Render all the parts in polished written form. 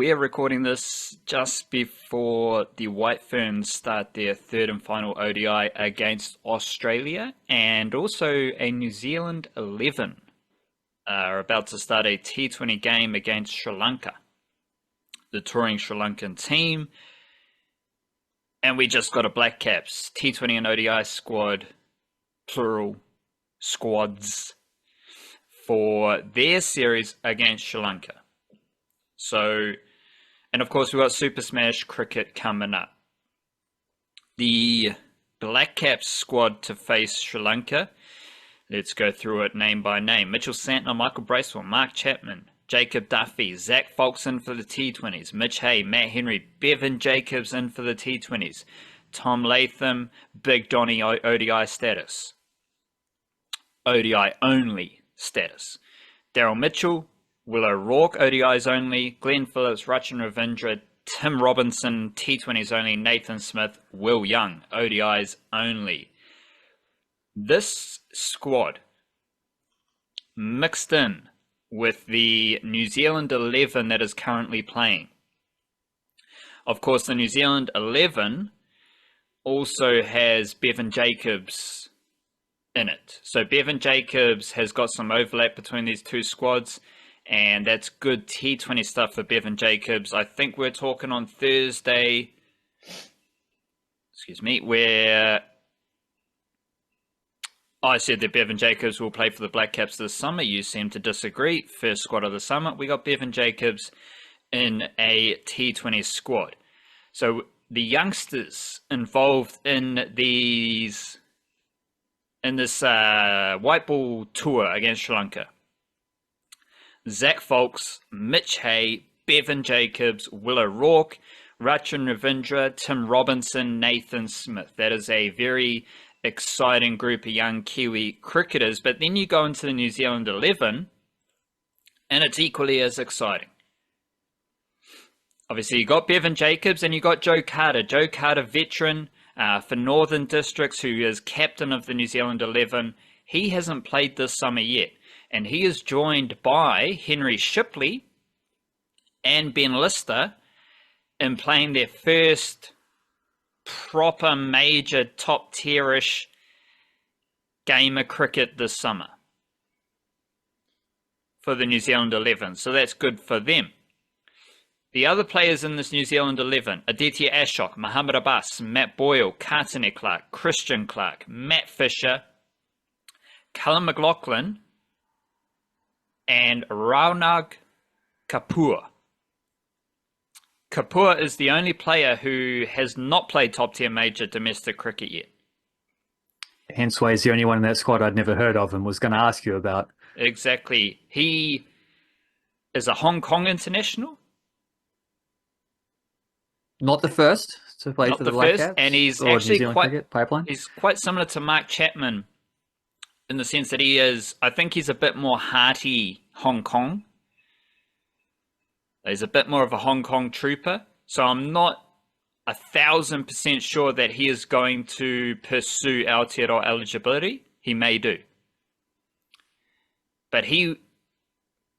We're recording this just before the White Ferns start their third and final ODI against Australia, and also a New Zealand 11 are about to start a T20 game against Sri Lanka, the touring Sri Lankan team. And we just got a Blackcaps T20 and ODI squad, plural, squads, for their series against Sri Lanka. So, and of course we've got Super Smash cricket coming up. The Blackcaps squad to face Sri Lanka, let's go through it name by name. Mitchell Santner, Michael Bracewell, Mark Chapman, Jacob Duffy, Zach Foulkes in for the T20s, Mitch Hay, Matt Henry, Bevan Jacobs in for the T20s, Tom Latham, Big Donny ODI status, ODI only status, Daryl Mitchell, Will O'Rourke ODIs only, Glenn Phillips, Rachin Ravindra, Tim Robinson T20s only, Nathan Smith, Will Young ODIs only. This squad mixed in with the New Zealand 11 that is currently playing. Of course, the New Zealand 11 also has Bevan Jacobs in it. So Bevan Jacobs has got some overlap between these two squads, and that's good T20 stuff for Bevan Jacobs. I think we're talking on Thursday, where I said that Bevan Jacobs will play for the Blackcaps this summer. You seem to disagree. First squad of the summer, we got Bevan Jacobs in a T20 squad. So the youngsters involved in this white ball tour against Sri Lanka: Zach Foulkes, Mitch Hay, Bevan Jacobs, Will O'Rourke, Rachin Ravindra, Tim Robinson, Nathan Smith. That is a very exciting group of young Kiwi cricketers. But then you go into the New Zealand 11 and it's equally as exciting. Obviously you got Bevan Jacobs and you got Joe Carter. Joe Carter, veteran for Northern Districts, who is captain of the New Zealand 11. He hasn't played this summer yet, and he is joined by Henry Shipley and Ben Lister in playing their first proper major top tierish game of cricket this summer for the New Zealand 11. So that's good for them. The other players in this New Zealand 11: Adithya Ashok, Muhammad Abbas, Matt Boyle, Kartine Clark, Christian Clark, Matt Fisher, Callum McLaughlin, and Raunag Kapoor. Kapoor is the only player who has not played top-tier major domestic cricket yet. Hence why he's the only one in that squad I'd never heard of and was going to ask you about. Exactly. He is a Hong Kong international. Not the first to play for the Blackcaps. And he's actually he's quite similar to Mark Chapman in the sense that he is, I think he's a bit more hearty Hong Kong. He's a bit more of a Hong Kong trooper. So I'm not 1,000% sure that he is going to pursue Aotearoa eligibility. He may do. But he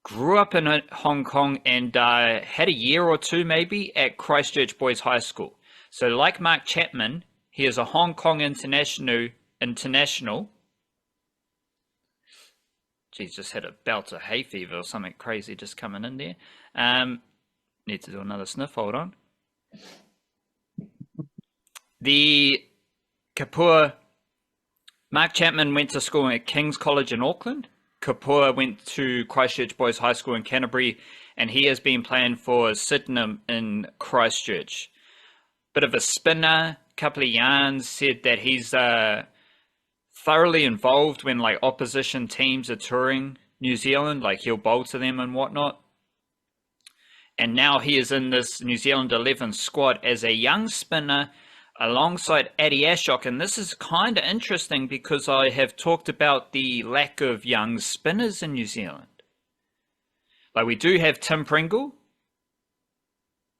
grew up in Hong Kong and had a year or two maybe at Christchurch Boys High School. So like Mark Chapman, he is a Hong Kong international. Geez, just had a bout of hay fever or something crazy just coming in there. Need to do another sniff, hold on. The Kapoor, Mark Chapman went to school at King's College in Auckland. Kapoor went to Christchurch Boys High School in Canterbury, and he has been playing for Sydenham in Christchurch. Bit of a spinner, couple of yarns, said that he's thoroughly involved when like opposition teams are touring New Zealand, like he'll bowl to them and whatnot. And now he is in this New Zealand 11 squad as a young spinner alongside Adithya Ashok. And this is kind of interesting because I have talked about the lack of young spinners in New Zealand. Like we do have Tim Pringle,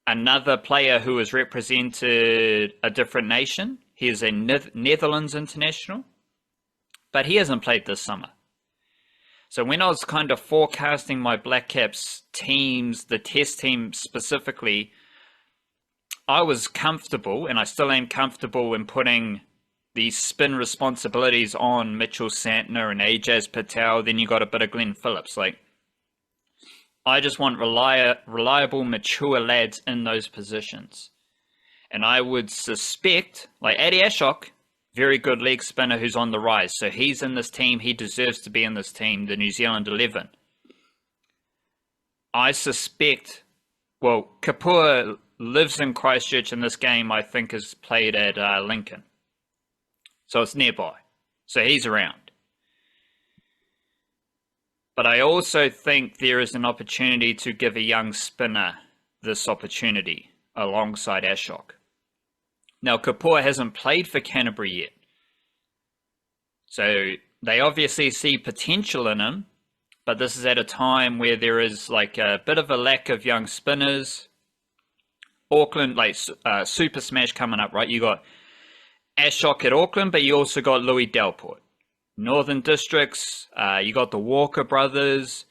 another player who has represented a different nation. He is a Netherlands international, but he hasn't played this summer. So when I was kind of forecasting my Blackcaps teams, the test team specifically, I was comfortable, and I still am comfortable in putting the spin responsibilities on Mitchell Santner and Ajaz Patel. Then you got a bit of Glenn Phillips. Like, I just want reliable, mature lads in those positions. And I would suspect, like Adithya Ashok, very good leg spinner who's on the rise. So he's in this team. He deserves to be in this team, the New Zealand 11. I suspect, well, Kapua lives in Christchurch, and this game, I think, is played at Lincoln. So it's nearby. So he's around. But I also think there is an opportunity to give a young spinner this opportunity alongside Ashok. Now, Kapua hasn't played for Canterbury yet. So they obviously see potential in him, but this is at a time where there is like a bit of a lack of young spinners. Auckland, like Super Smash coming up, right? You got Ashok at Auckland, but you also got Louis Delport. Northern Districts, you got the Walker brothers.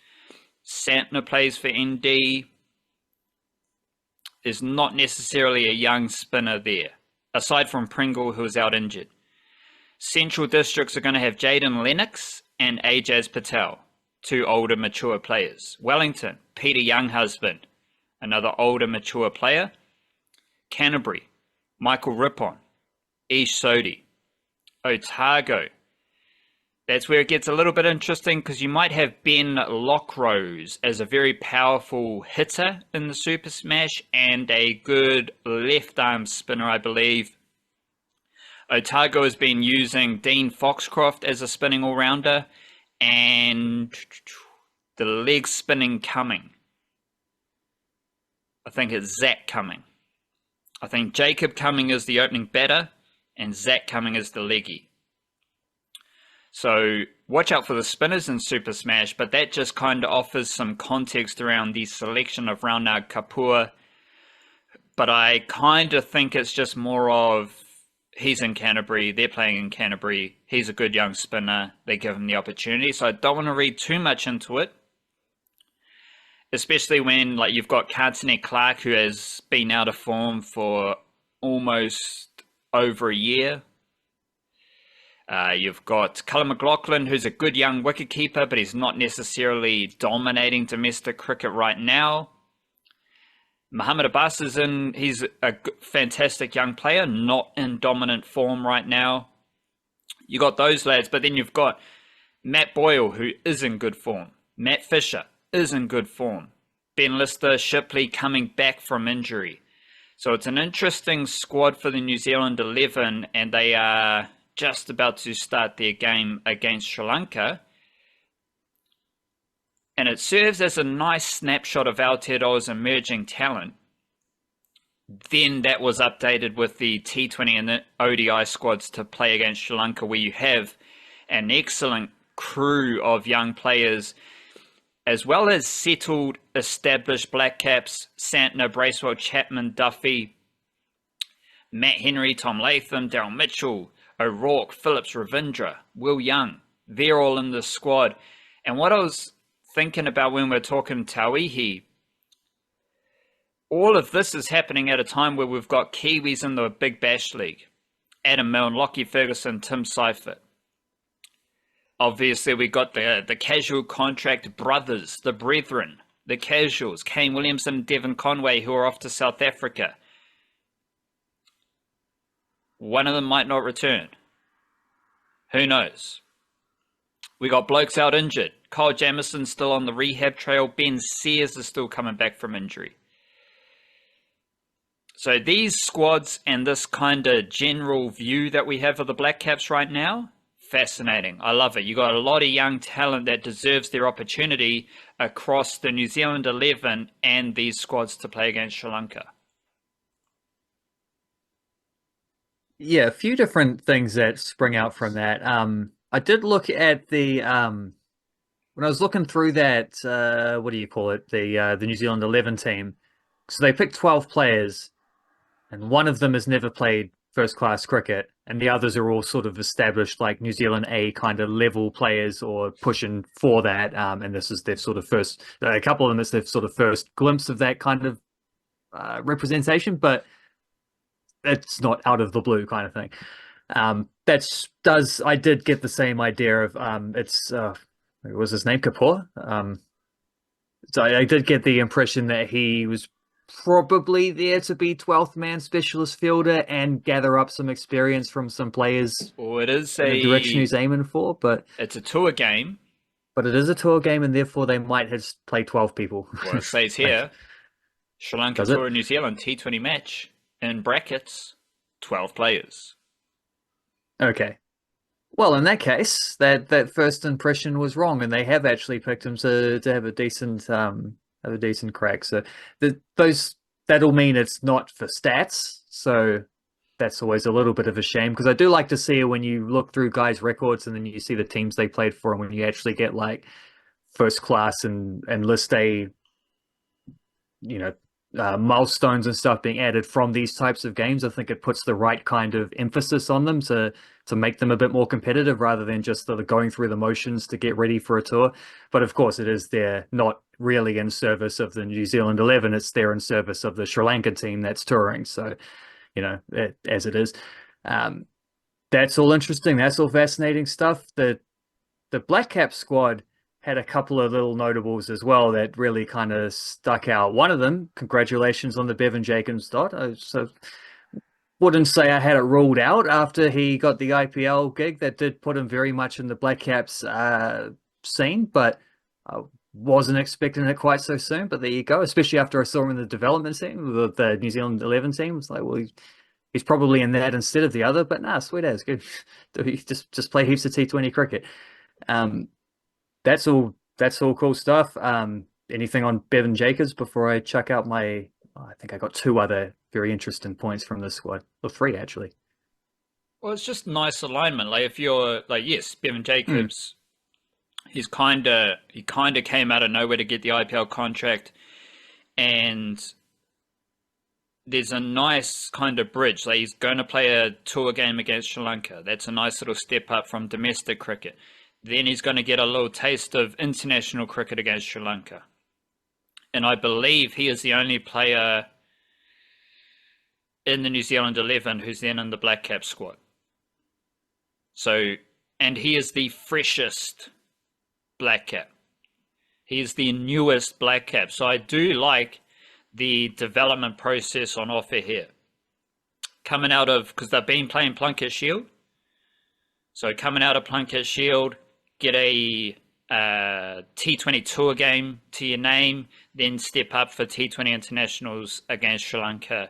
Santner plays for ND. There's not necessarily a young spinner there, aside from Pringle, who is out injured. Central Districts are going to have Jaden Lennox and Ajaz Patel, two older, mature players. Wellington, Peter Younghusband, another older, mature player. Canterbury, Michael Rippon, Ish Sodhi. Otago, that's where it gets a little bit interesting, because you might have Ben Lockrose as a very powerful hitter in the Super Smash and a good left arm spinner, I believe. Otago has been using Dean Foxcroft as a spinning all-rounder, and the leg spinning Cumming. I think it's Zach Cumming. I think Jacob Cumming is the opening batter, and Zach Cumming is the leggy. So watch out for the spinners in Super Smash, but that just kind of offers some context around the selection of Raunag Kapua. But I kind of think it's just more of, he's in Canterbury, they're playing in Canterbury, he's a good young spinner, they give him the opportunity. So I don't want to read too much into it, especially when like you've got Kartene Clark, who has been out of form for almost over a year. You've got Cullen McLaughlin, who's a good young wicketkeeper, but he's not necessarily dominating domestic cricket right now. Muhammad Abbas is in, he's a fantastic young player, not in dominant form right now. You got those lads, but then you've got Matt Boyle, who is in good form. Matt Fisher is in good form. Ben Lister, Shipley coming back from injury. So it's an interesting squad for the New Zealand 11, and they are just about to start their game against Sri Lanka. And it serves as a nice snapshot of Aotearoa's emerging talent. Then that was updated with the T20 and the ODI squads to play against Sri Lanka, where you have an excellent crew of young players, as well as settled, established Blackcaps, Santner, Bracewell, Chapman, Duffy, Matt Henry, Tom Latham, Daryl Mitchell, O'Rourke, Phillips, Ravindra, Will Young. They're all in the squad. And what I was thinking about when we're talking Tauihi, all of this is happening at a time where we've got Kiwis in the Big Bash League. Adam Milne, Lockie Ferguson, Tim Seifert. Obviously, we got the casual contract brothers, the brethren, the casuals, Kane Williamson and Devon Conway, who are off to South Africa. One of them might not return. Who knows? We got blokes out injured. Kyle Jamieson still on the rehab trail. Ben Sears is still coming back from injury. So these squads and this kind of general view that we have of the Blackcaps right now, fascinating. I love it. You got a lot of young talent that deserves their opportunity across the New Zealand 11 and these squads to play against Sri Lanka. Yeah, a few different things that spring out from that. I did look at the when I was looking through that, what do you call it? The New Zealand 11 team. So they picked 12 players, and one of them has never played first class cricket, and the others are all sort of established like New Zealand A kind of level players or pushing for that. And this is their sort of first, a couple of them is their sort of first glimpse of that kind of representation, but it's not out of the blue kind of thing. That's does I did get the same idea of it's what was his name, Kapoor. So I did get the impression that he was probably there to be 12th man specialist fielder and gather up some experience from some players Well, it is in the direction a he's aiming for, it's a tour game. but it is a tour game and therefore they might have played 12 people. Well, it says Like, here, Sri Lanka does it? Tour New Zealand T20 match in brackets, 12 players. Okay. Well, in that case, that first impression was wrong, and they have actually picked him to have a decent crack. So those that'll mean it's not for stats. So that's always a little bit of a shame because I do like to see it when you look through guys' records and then you see the teams they played for, and when you actually get like first class and list A, you know, milestones and stuff being added from these types of games. I think it puts the right kind of emphasis on them to make them a bit more competitive rather than just the going through the motions to get ready for a tour. But of course, it is there not really in service of the New Zealand 11. It's there in service of the Sri Lanka team that's touring. So, as it is. That's all interesting. That's all fascinating stuff. The Blackcaps squad had a couple of little notables as well that really kind of stuck out. One of them, congratulations on the Bevan Jacobs dot. So wouldn't say I had it ruled out after he got the IPL gig. That did put him very much in the Blackcaps scene, but I wasn't expecting it quite so soon. But there you go, especially after I saw him in the development team, the New Zealand 11 team. It's like, well, he's probably in that instead of the other, but nah, sweet as good. He just play heaps of T20 cricket. That's all cool stuff. Anything on Bevan Jacobs before I chuck out my? I think I got two other very interesting points from this squad, or three actually. Well, it's just nice alignment. Like if you're like, yes, Bevan Mm, Jacobs, he kind of came out of nowhere to get the IPL contract, and there's a nice kind of bridge. Like he's going to play a tour game against Sri Lanka. That's a nice little step up from domestic cricket. Then he's going to get a little taste of international cricket against Sri Lanka. And I believe he is the only player in the New Zealand 11 who's then in the Black Cap squad. So, and he is the freshest Black Cap. He is the newest Black Cap. So I do like the development process on offer here. Coming out of, because they've been playing Plunket Shield. So coming out of Plunket Shield, get a T20 tour game to your name, then step up for T20 internationals against Sri Lanka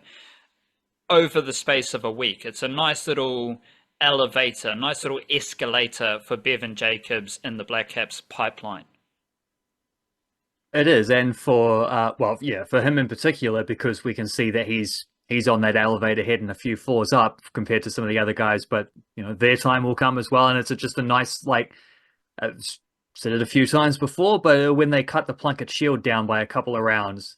over the space of a week. It's a nice little elevator, nice little escalator for Bevan Jacobs in the Black Caps pipeline. it is, and for well, yeah, for him in particular, because we can see that he's on that elevator heading a few floors up compared to some of the other guys. But their time will come as well, and it's just a nice like. I've said it a few times before, but when they cut the Plunket Shield down by a couple of rounds,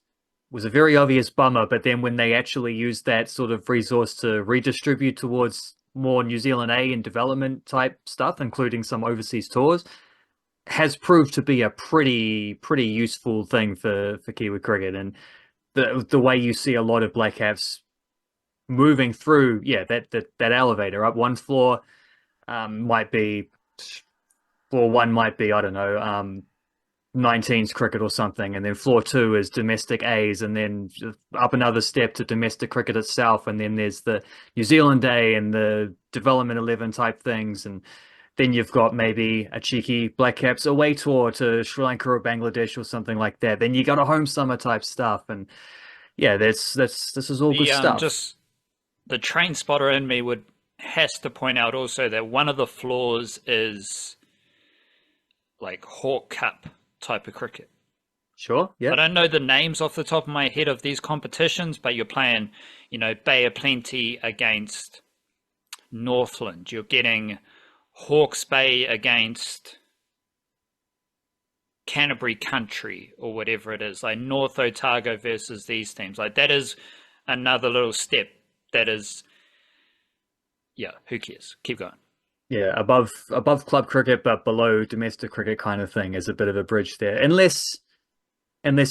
it was a very obvious bummer. But then when they actually used that sort of resource to redistribute towards more New Zealand A and development type stuff, including some overseas tours, has proved to be a pretty useful thing for Kiwi cricket. And the way you see a lot of Black Caps moving through, yeah, that elevator up one floor might be. Floor one might be, I don't know, 19s cricket or something, and then floor two is domestic A's, and then up another step to domestic cricket itself, and then there's the New Zealand A and the development 11 type things, and then you've got maybe a cheeky Black Caps away tour to Sri Lanka or Bangladesh or something like that. Then you got a home summer type stuff, and yeah, this is all good The stuff. just the train spotter in me would has to point out also that one of the floors is like Hawke Cup type of cricket. Sure, I yeah. don't know the names off the top of my head of these competitions, but you're playing, Bay of Plenty against Northland. You're getting Hawke's Bay against Canterbury Country or whatever it is, like North Otago versus these teams. Like that is another little step that is Yeah, who cares? Keep going. Yeah, above club cricket but below domestic cricket kind of thing is a bit of a bridge there. Unless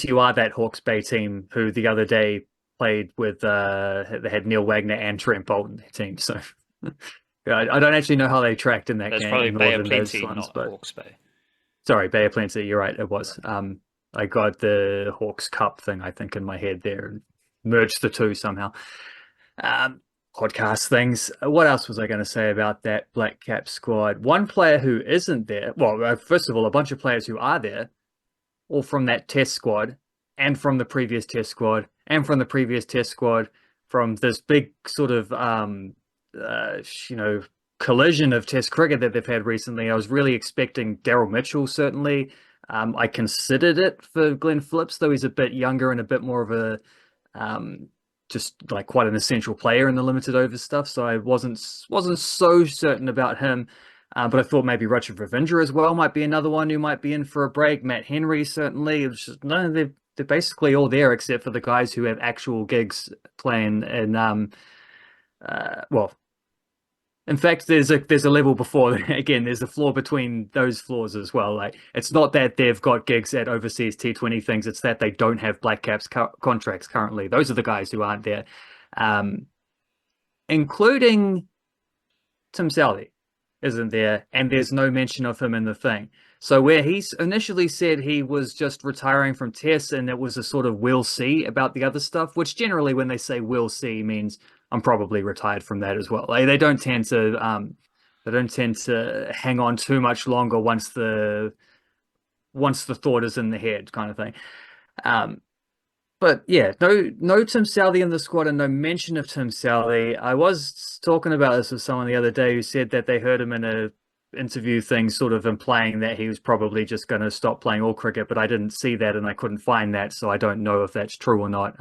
you are that Hawke's Bay team who the other day played with they had Neil Wagner and Trent Boult in their team. So I don't actually know how they tracked in that That's probably game Bay more of than those Plenty, ones, not but Hawke's Bay. sorry, Bay of Plenty, you're right, it was. Right. I got the Hawks Cup thing, I think, in my head there and merged the two somehow. Um, Podcast things. What else was I going to say about that Black Cap squad? One player who isn't there, well, first of all, a bunch of players who are there, all from that test squad, and from the previous test squad, and from the previous test squad, from this big sort of, uh, you know, collision of test cricket that they've had recently. I was really expecting Daryl Mitchell, certainly. I considered it for Glenn Phillips, though he's a bit younger and a bit more of a um, just like quite an essential player in the limited over stuff. So I wasn't so certain about him. But I thought maybe Richard Ravindra as well might be another one who might be in for a break. Matt Henry certainly. It was just, no, they're basically all there except for the guys who have actual gigs playing. And well, in fact, there's a level before. Again, there's a floor between those floors as well. Like it's not that they've got gigs at overseas T20 things; it's that they don't have Black Caps contracts currently. Those are the guys who aren't there, um, including Tim Southee isn't there, and there's no mention of him in the thing. So where he's initially said he was just retiring from tests and it was a sort of we'll see about the other stuff, which generally when they say we'll see means I'm probably retired from that as well. Like, they don't tend to hang on too much longer once the thought is in the head kind of thing. Um, but yeah, no Tim Southee in the squad and no mention of Tim Southee. I was talking about this with someone the other day who said that they heard him in a interview thing sort of implying that he was probably just going to stop playing all cricket, but I didn't see that and I couldn't find that, so I don't know if that's true or not.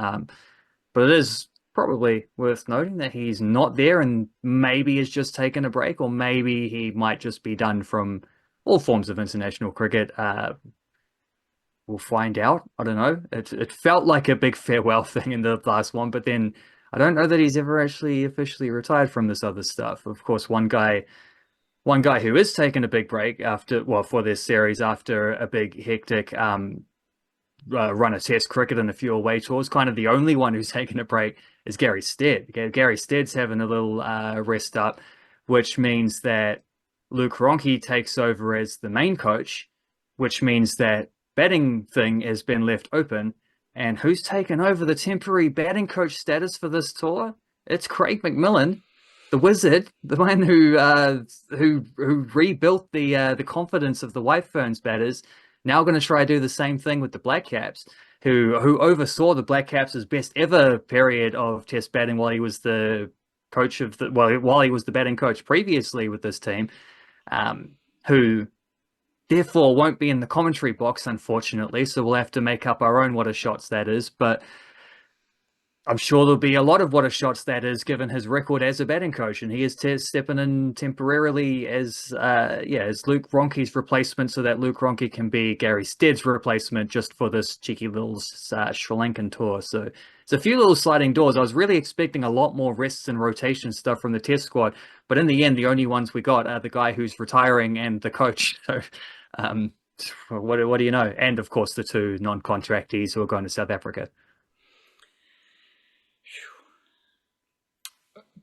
But it is probably worth noting that he's not there and maybe has just taken a break, or maybe he might just be done from all forms of international cricket. We'll find out. I don't know. It felt like a big farewell thing in the last one, but then I don't know that he's ever actually officially retired from this other stuff. Of course, one guy who is taking a big break after, well, for this series after a big hectic run of Test cricket and a few away tours. Kind of the only one who's taken a break is Gary Stead. Gary Stead's having a little rest up, which means that Luke Ronke takes over as the main coach, which means that batting thing has been left open. And who's taken over the temporary batting coach status for this tour? It's Craig McMillan, the wizard, the man who rebuilt the confidence of the White Ferns batters. Now going to try to do the same thing with the Blackcaps, who oversaw the Blackcaps' best ever period of Test batting while he was the coach of the while he was the batting coach previously with this team, who therefore won't be in the commentary box, unfortunately. So we'll have to make up our own what a shots that is. But I'm sure there'll be a lot of what a shots that is, given his record as a batting coach, and he is stepping in temporarily as as Luke Ronke's replacement, so that Luke Ronke can be Gary Stead's replacement just for this cheeky little Sri Lankan tour. So it's a few little sliding doors. I was really expecting a lot more rests and rotation stuff from the Test squad, but in the end, the only ones we got are the guy who's retiring and the coach. So what do you know? And of course, the two non-contractees who are going to South Africa.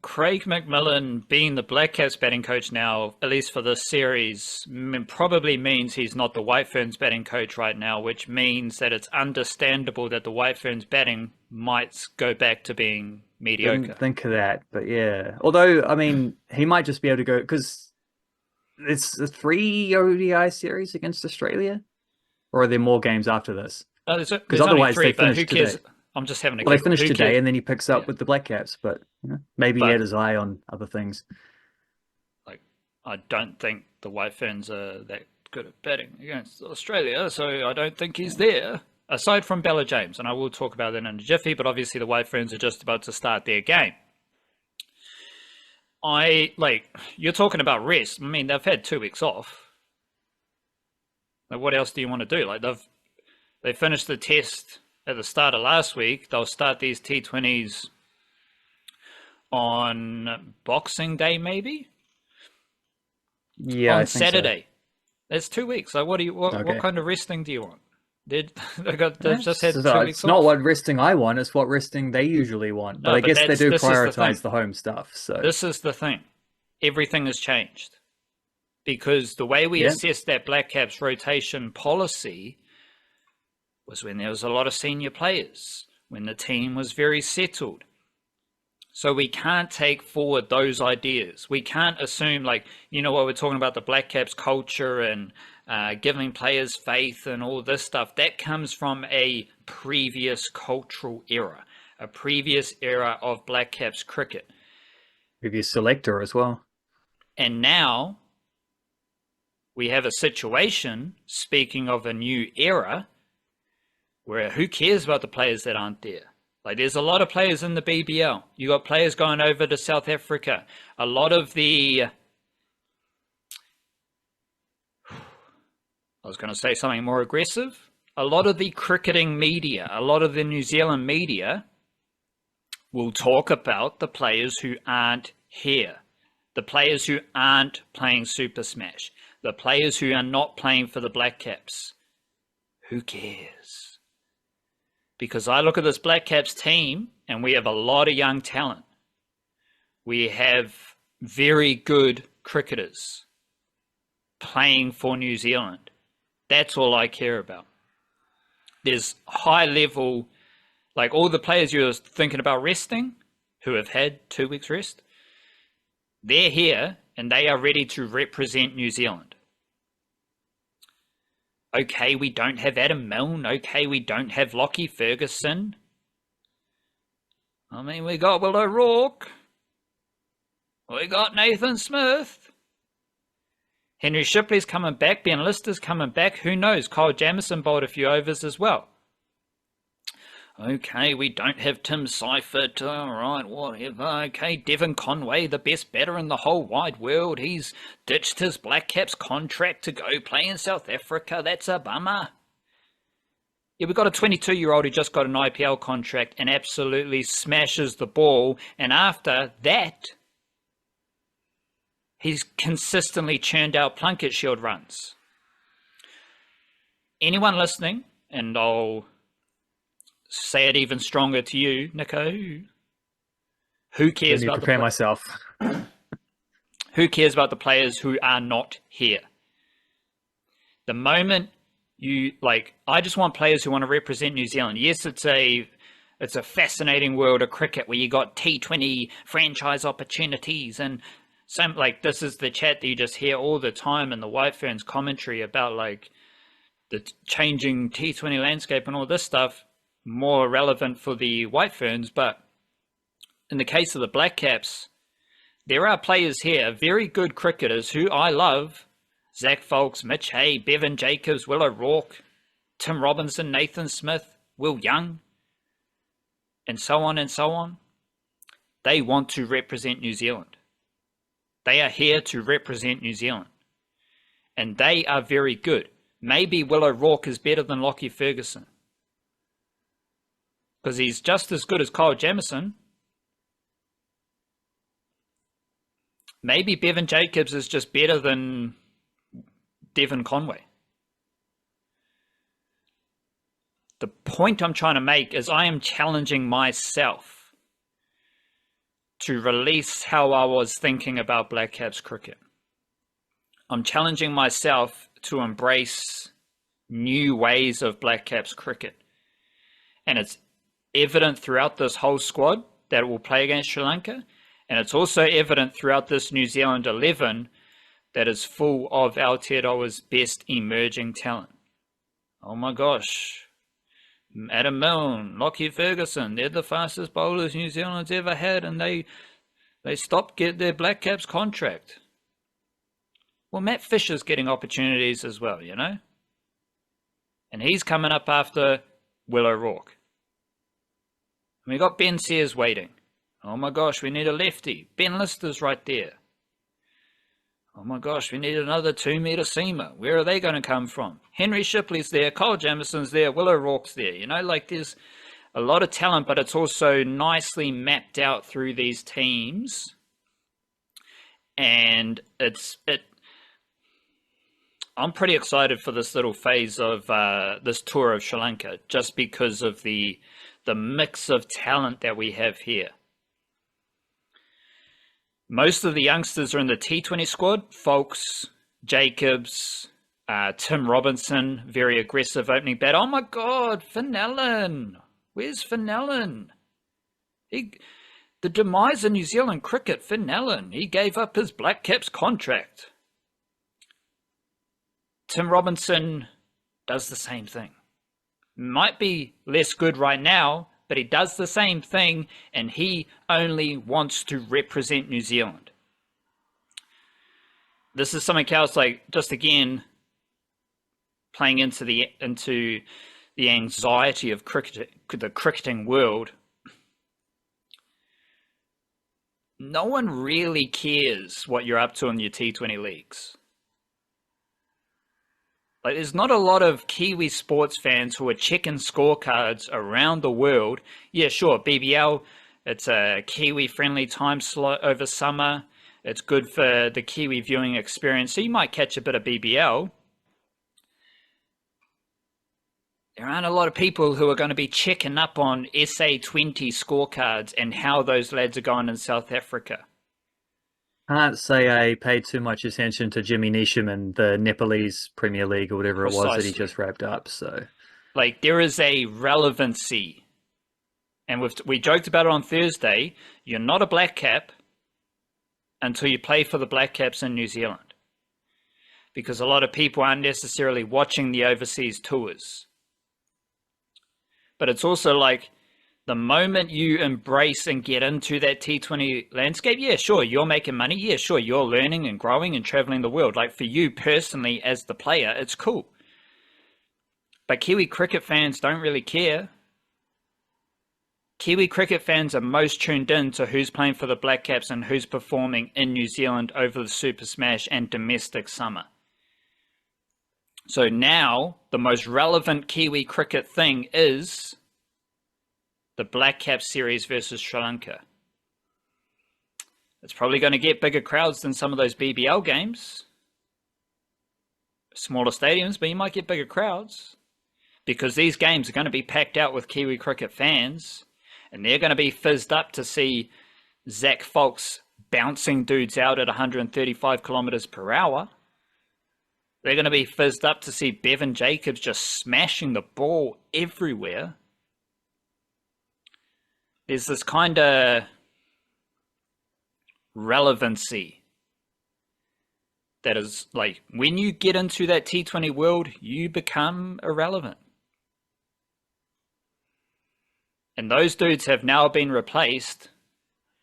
Craig McMillan being the Blackcaps batting coach now, at least for this series, probably means he's not the White Ferns batting coach right now, which means that it's understandable that the White Ferns batting might go back to being mediocre. Didn't think of that, but yeah. Although, I mean, he might just be able to go because it's a 3 ODI series against Australia, or are there more games after this? Because otherwise only 3, they but who finished cares? today. I'm just having a Well, they giggle. finished Who today, cares? and then he picks up Yeah. with the Blackcaps. But maybe he But had his eye on other things. like, I don't think the White Ferns are that good at batting against Australia, so I don't think he's there. Aside from Bella James, and I will talk about that in a jiffy, but obviously the White Ferns are just about to start their game. You're talking about rest. I mean, they've had 2 weeks off. Like, what else do you want to do? Like, they finished the test at the start of last week. They'll start these T20s on Boxing Day, maybe Yeah, on I think so. Saturday. That's 2 weeks. Like, what Okay. kind of resting do you want? They've just had So 2 weeks it's not off. what resting I want, it's what resting they usually want. But No, I but guess they that's do this is the thing. prioritize the home stuff. So This is the thing. Everything has changed because the way we yeah, assessed that Black Caps rotation policy was when there was a lot of senior players, when the team was very settled. So we can't take forward those ideas. We can't assume, like, you know, what we're talking about, the Black Caps culture and giving players faith and all this stuff. That comes from a previous cultural era, a previous era of Black Caps cricket. previous selector as well. And now we have a situation, speaking of a new era, where who cares about the players that aren't there? Like, there's a lot of players in the BBL. You got players going over to South Africa. A lot of the, I was going to say something more aggressive. A lot of the cricketing media, a lot of the New Zealand media will talk about the players who aren't here, the players who aren't playing Super Smash, the players who are not playing for the Black Caps. Who cares? Because I look at this Black Caps team and we have a lot of young talent. We have very good cricketers playing for New Zealand. That's all I care about. There's high level, like all the players you're thinking about resting, who have had 2 weeks rest, they're here and they are ready to represent New Zealand. Okay, we don't have Adam Milne. Okay, we don't have Lockie Ferguson. I mean, we got Will O'Rourke. We got Nathan Smith. Henry Shipley's coming back. Ben Lister's coming back. Who knows? Kyle Jamieson bowled a few overs as well. Okay, we don't have Tim Seifert. All right, whatever. Okay, Devon Conway, the best batter in the whole wide world. He's ditched his Black Caps contract to go play in South Africa. That's a bummer. Yeah, we've got a 22-year-old who just got an IPL contract and absolutely smashes the ball. And after that, he's consistently churned out Plunkett Shield runs. Anyone listening, and I'll say it even stronger to you, Nico, who cares about prepare myself? Who cares about the players who are not here? The moment you, like, I just want players who want to represent New Zealand. Yes, it's a fascinating world of cricket where you got T20 franchise opportunities and some, like, this is the chat that you just hear all the time in the White Ferns commentary about, like, the changing T20 landscape and all this stuff, more relevant for the White Ferns. But in the case of the Black Caps, there are players here, very good cricketers who I love. Zach Folks, Mitch Hay, Bevan Jacobs, Will O'Rourke, Tim Robinson, Nathan Smith, Will Young, and so on and so on. They want to represent New Zealand. They are here to represent New Zealand. And they are very good. Maybe Will O'Rourke is better than Lockie Ferguson, because he's just as good as Kyle Jamieson. Maybe Bevan Jacobs is just better than Devon Conway. The point I'm trying to make is I am challenging myself to release how I was thinking about Black Caps cricket. I'm challenging myself to embrace new ways of Black Caps cricket. And it's evident throughout this whole squad that will play against Sri Lanka. And it's also evident throughout this New Zealand 11 that is full of Aotearoa's best emerging talent. Oh my gosh. Adam Milne, Lockie Ferguson, they're the fastest bowlers New Zealand's ever had, and they stopped get their Black Caps contract. Well, Matt Fisher's getting opportunities as well, you know? And he's coming up after Will O'Rourke. And we got Ben Sears waiting. Oh my gosh, we need a lefty. Ben Lister's right there. Oh my gosh, we need another 2-meter seamer. Where are they going to come from? Henry Shipley's there, Kyle Jamieson's there, Will O'Rourke's there. You know, like there's a lot of talent, but it's also nicely mapped out through these teams. And I'm pretty excited for this little phase of this tour of Sri Lanka, just because of the mix of talent that we have here. Most of the youngsters are in the T20 squad. Foulkes, Jacobs, Tim Robinson, very aggressive opening bat. Oh my God, Finn Allen. Where's Finn Allen? The demise of New Zealand cricket, Finn Allen. He gave up his Blackcaps contract. Tim Robinson does the same thing. Might be less good right now, but he does the same thing, and he only wants to represent New Zealand. This is something else, like, just again, playing into the anxiety of cricket, the cricketing world. No one really cares what you're up to in your T20 leagues. Like, there's not a lot of Kiwi sports fans who are checking scorecards around the world. Yeah, sure, BBL, it's a Kiwi-friendly time slot over summer. It's good for the Kiwi viewing experience, so you might catch a bit of BBL. There aren't a lot of people who are going to be checking up on SA20 scorecards and how those lads are going in South Africa. Can't say I paid too much attention to Jimmy Neesham and the Nepalese Premier League or whatever it was that he just wrapped up. So, like, there is a relevancy, and we joked about it on Thursday. You're not a black cap until you play for the Blackcaps in New Zealand, because a lot of people aren't necessarily watching the overseas tours. But it's also like, the moment you embrace and get into that T20 landscape, yeah, sure, you're making money. Yeah, sure, you're learning and growing and traveling the world. Like, for you personally as the player, it's cool. But Kiwi cricket fans don't really care. Kiwi cricket fans are most tuned in to who's playing for the Blackcaps and who's performing in New Zealand over the Super Smash and domestic summer. So now, the most relevant Kiwi cricket thing is the Blackcaps series versus Sri Lanka. It's probably going to get bigger crowds than some of those BBL games. Smaller stadiums, but you might get bigger crowds, because these games are going to be packed out with Kiwi cricket fans, and they're going to be fizzed up to see Zach Foulkes bouncing dudes out at 135 kilometers per hour. They're going to be fizzed up to see Bevan Jacobs just smashing the ball everywhere. There's this kind of relevancy that is like, when you get into that T20 world, you become irrelevant. And those dudes have now been replaced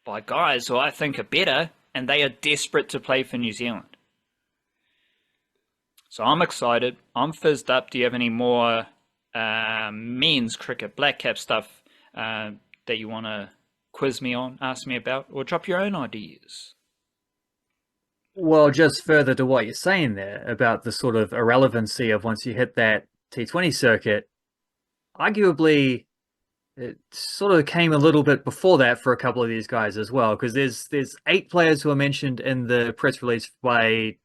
by guys who I think are better, and they are desperate to play for New Zealand. So I'm excited. I'm fizzed up. Do you have any more men's cricket, black cap stuff that you want to quiz me on, ask me about, or drop your own ideas? well, just further to what you're saying there about the sort of irrelevancy of once you hit that T20 circuit, arguably it sort of came a little bit before that for a couple of these guys as well, because there's 8 players who are mentioned in the press release by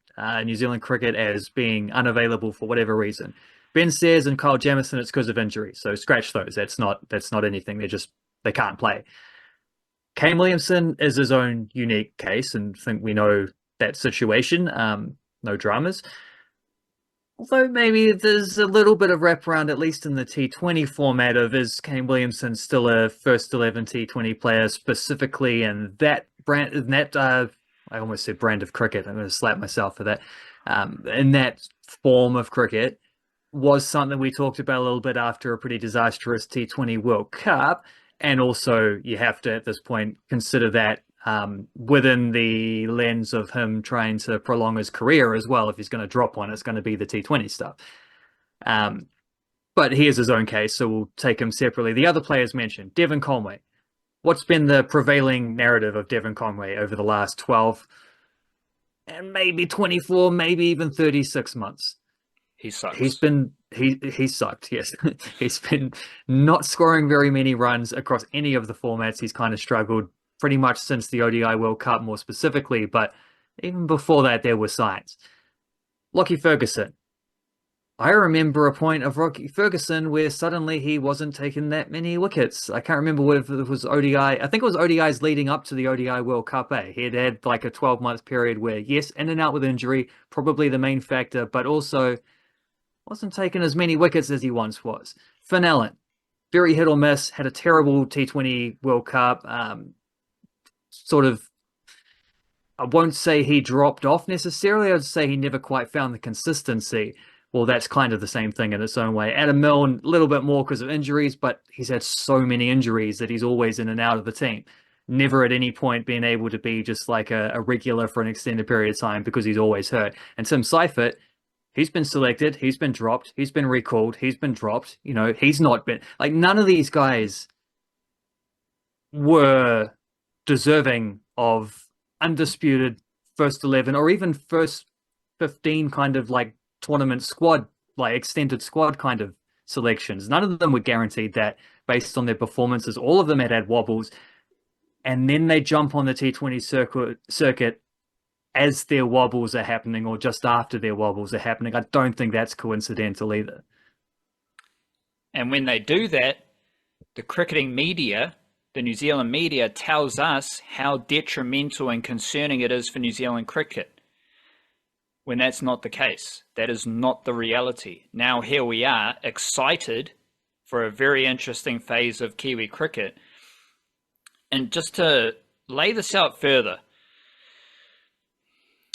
New Zealand Cricket as being unavailable for whatever reason. Ben Sayers and Kyle Jamieson, it's because of injury, so scratch those. That's not anything. They can't play. Kane Williamson is his own unique case, and I think we know that situation. No dramas. Although maybe there's a little bit of wraparound, at least in the T20 format, of is Kane Williamson still a first 11 T20 player specifically in that brand, in that I almost said brand of cricket. I'm going to slap myself for that. In that form of cricket was something we talked about a little bit after a pretty disastrous T20 World Cup. And also you have to, at this point, consider that within the lens of him trying to prolong his career as well. If he's going to drop one, it's going to be the T20 stuff. But he has his own case, so we'll take him separately. The other players mentioned, Devon Conway. What's been the prevailing narrative of Devon Conway over the last 12 and maybe 24, maybe even 36 months? He sucks. He's been he sucked, yes. He's been not scoring very many runs across any of the formats. He's kind of struggled pretty much since the ODI World Cup more specifically, but even before that there were signs. Lockie Ferguson. I remember a point of Rocky Ferguson where suddenly he wasn't taking that many wickets. I can't remember whether it was ODI. I think it was ODIs leading up to the ODI World Cup. He had had like a 12-month period where, yes, in and out with injury, probably the main factor, but also wasn't taking as many wickets as he once was. Finn Allen, very hit or miss, had a terrible T20 World Cup. Sort of, I won't say he dropped off necessarily. I'd say he never quite found the consistency. Well, that's kind of the same thing in its own way. Adam Milne, a little bit more because of injuries, but he's had so many injuries that he's always in and out of the team. Never at any point being able to be just like a regular for an extended period of time because he's always hurt. And Tim Seifert, he's been selected, he's been dropped, he's been recalled, he's been dropped. You know, he's not been like none of these guys were deserving of undisputed first 11 or even first 15 kind of like tournament squad, like extended squad kind of selections. None of them were guaranteed that based on their performances. All of them had wobbles. And then they jump on the T20 circuit as their wobbles are happening or just after their wobbles are happening. I don't think that's coincidental either. And when they do that, the cricketing media, the New Zealand media, tells us how detrimental and concerning it is for New Zealand cricket. When that's not the case. That is not the reality. Now here we are, excited for a very interesting phase of Kiwi cricket. And just to lay this out further,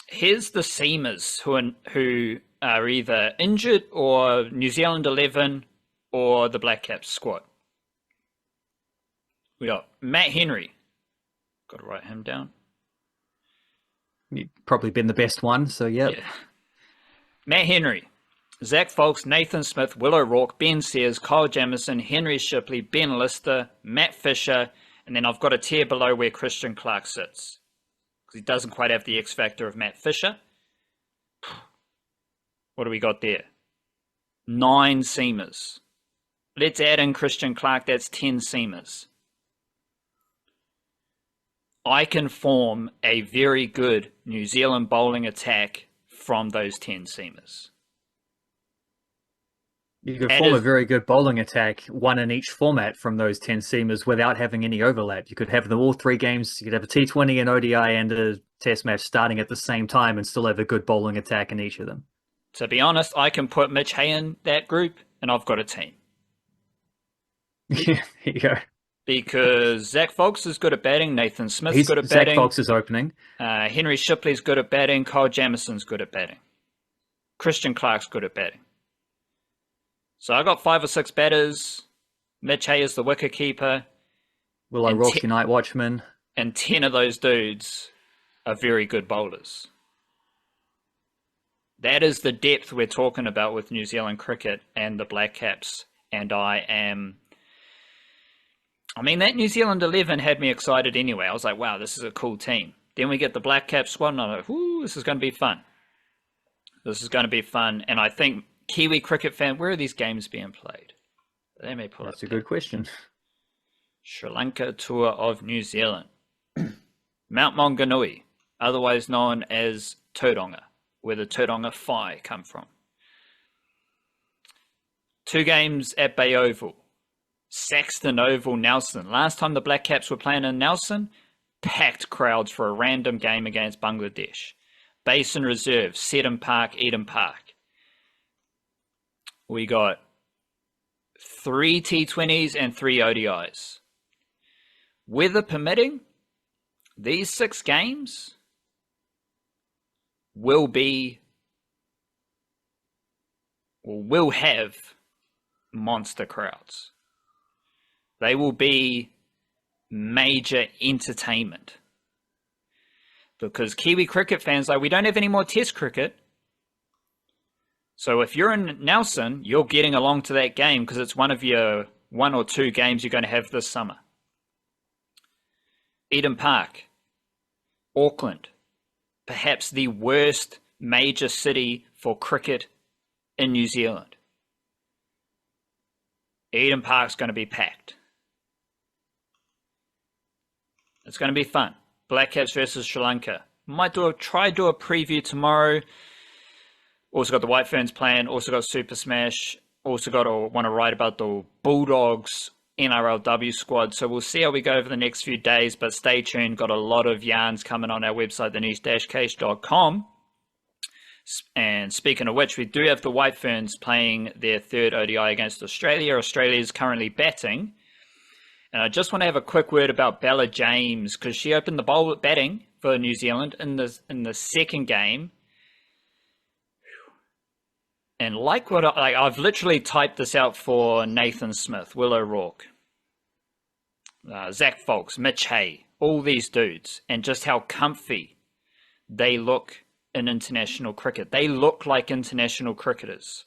here's the seamers who are either injured or New Zealand 11 or the Blackcaps squad. We got Matt Henry. Got to write him down. You've probably been the best one, so yeah. Matt Henry, Zach Folks, Nathan Smith, Will O'Rourke, Ben Sears, Kyle Jamieson, Henry Shipley, Ben Lister, Matt Fisher, and then I've got a tier below where Christian Clark sits. Because he doesn't quite have the X factor of Matt Fisher. What do we got there? 9 seamers. Let's add in Christian Clark, that's 10 seamers. I can form a very good New Zealand bowling attack from those 10 seamers. You could form a very good bowling attack, one in each format from those 10 seamers without having any overlap. You could have them all 3 games. You could have a T20, an ODI, and a Test match starting at the same time and still have a good bowling attack in each of them. To be honest, I can put Mitch Hay in that group, and I've got a team. Yeah, here you go. Because Zach Folks is good at batting, Nathan Smith's good at batting. Zach Folks is opening. Henry Shipley's good at batting, Kyle Jamison's good at batting. Christian Clark's good at batting. So I got 5 or 6 batters. Mitch Hay is the wicketkeeper. Will O'Rourke, your night watchman. And 10 of those dudes are very good bowlers. That is the depth we're talking about with New Zealand cricket and the Blackcaps. And I mean, that New Zealand 11 had me excited anyway. I was like, wow, this is a cool team. Then we get the Blackcaps squad, and I'm like, whoo, this is going to be fun. This is going to be fun. And I think Kiwi cricket fan, where are these games being played? They may pull That's a good question. Sri Lanka tour of New Zealand. Mount Maunganui, otherwise known as Tauranga, where the Tauranga Whai come from. 2 games at Bay Oval. Saxton Oval, Nelson. Last time the Blackcaps were playing in Nelson, packed crowds for a random game against Bangladesh. Basin Reserve, Seddon Park, Eden Park. We got 3 T20s and 3 ODIs. Weather permitting, these 6 games will have monster crowds. They will be major entertainment. Because Kiwi cricket fans, like, we don't have any more Test cricket. So if you're in Nelson, you're getting along to that game because it's one of your 1 or 2 games you're going to have this summer. Eden Park, Auckland, perhaps the worst major city for cricket in New Zealand. Eden Park's going to be packed. It's going to be fun. Blackcaps versus Sri Lanka. Might try do a preview tomorrow. Also got the White Ferns playing. Also got Super Smash. Also want to write about the Bulldogs NRLW squad. So we'll see how we go over the next few days. But stay tuned. Got a lot of yarns coming on our website, thenichecache.com. And speaking of which, we do have the White Ferns playing their third ODI against Australia. Australia is currently batting. And I just want to have a quick word about Bella James, because she opened the bowl batting for New Zealand in the second game. And I've literally typed this out for Nathan Smith, Will O'Rourke, Zach Folks, Mitch Hay, all these dudes, and just how comfy they look in international cricket. They look like international cricketers.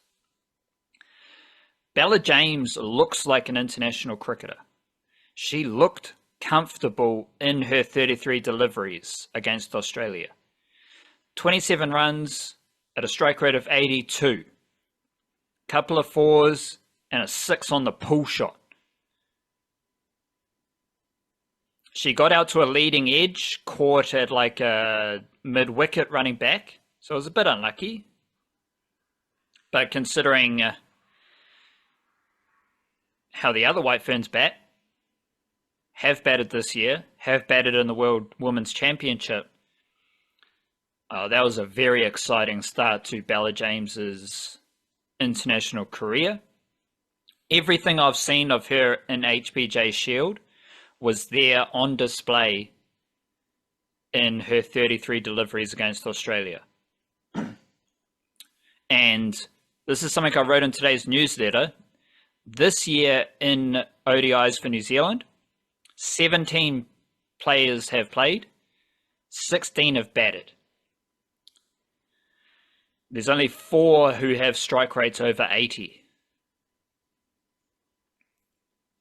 Bella James looks like an international cricketer. She looked comfortable in her 33 deliveries against Australia. 27 runs at a strike rate of 82. Couple of fours and a 6 on the pull shot. She got out to a leading edge, caught at like a mid-wicket running back. So it was a bit unlucky. But considering how the other White Ferns have batted this year, have batted in the World Women's Championship, that was a very exciting start to Bella James's international career. Everything I've seen of her in HBJ Shield was there on display in her 33 deliveries against Australia. And this is something I wrote in today's newsletter. This year in ODIs for New Zealand, 17 players have played, 16 have batted. There's only 4 who have strike rates over 80.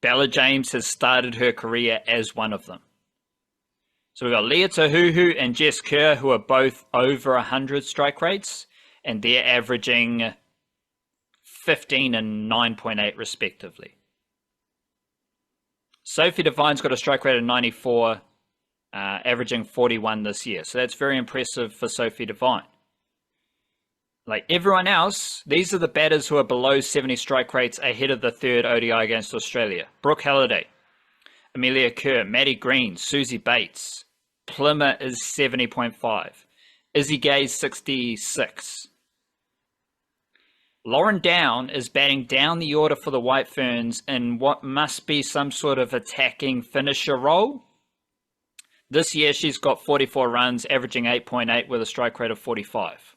Bella James has started her career as one of them. So we've got Leah Tahuhu and Jess Kerr, who are both over 100 strike rates, and they're averaging 15 and 9.8 respectively. Sophie Devine's got a strike rate of 94, averaging 41 this year. So that's very impressive for Sophie Devine. Like everyone else, these are the batters who are below 70 strike rates ahead of the third ODI against Australia. Brooke Halliday, Amelia Kerr, Maddie Green, Susie Bates. Plymmer is 70.5. Izzy Gay's 66. Lauren Down is batting down the order for the White Ferns in what must be some sort of attacking finisher role. This year she's got 44 runs, averaging 8.8 with a strike rate of 45.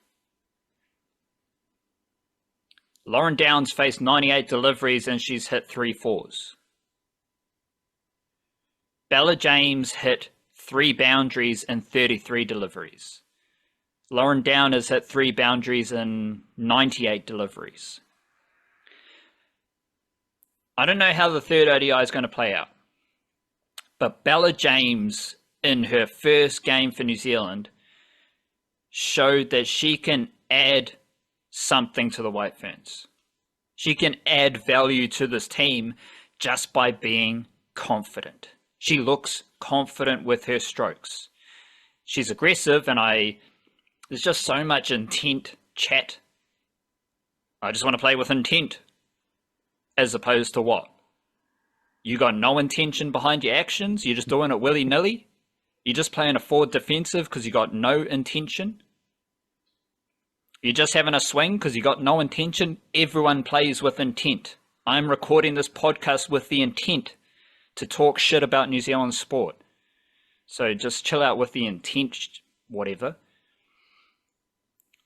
Lauren Down's faced 98 deliveries and she's hit 3 fours. Bella James hit 3 boundaries in 33 deliveries. Lauren Down has hit 3 boundaries in 98 deliveries. I don't know how the third ODI is going to play out, but Bella James in her first game for New Zealand showed that she can add something to the White Ferns. She can add value to this team just by being confident. She looks confident with her strokes. She's aggressive, and there's just so much intent chat. I just want to play with intent, as opposed to what? You got no intention behind your actions? You're just doing it willy-nilly? You're just playing a forward defensive because you got no intention? You're just having a swing because you got no intention? Everyone plays with intent. I'm recording this podcast with the intent to talk shit about New Zealand sport. So just chill out with the intent, whatever.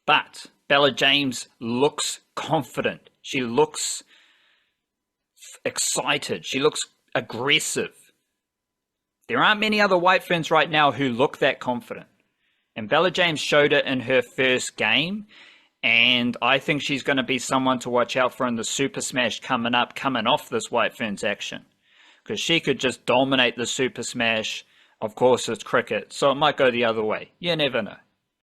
But Bella James looks confident. She looks excited. She looks aggressive. There aren't many other White Ferns right now who look that confident. And Bella James showed it in her first game. And I think she's going to be someone to watch out for in the Super Smash coming off this White Ferns action. Because she could just dominate the Super Smash. Of course, it's cricket, so it might go the other way. You never know.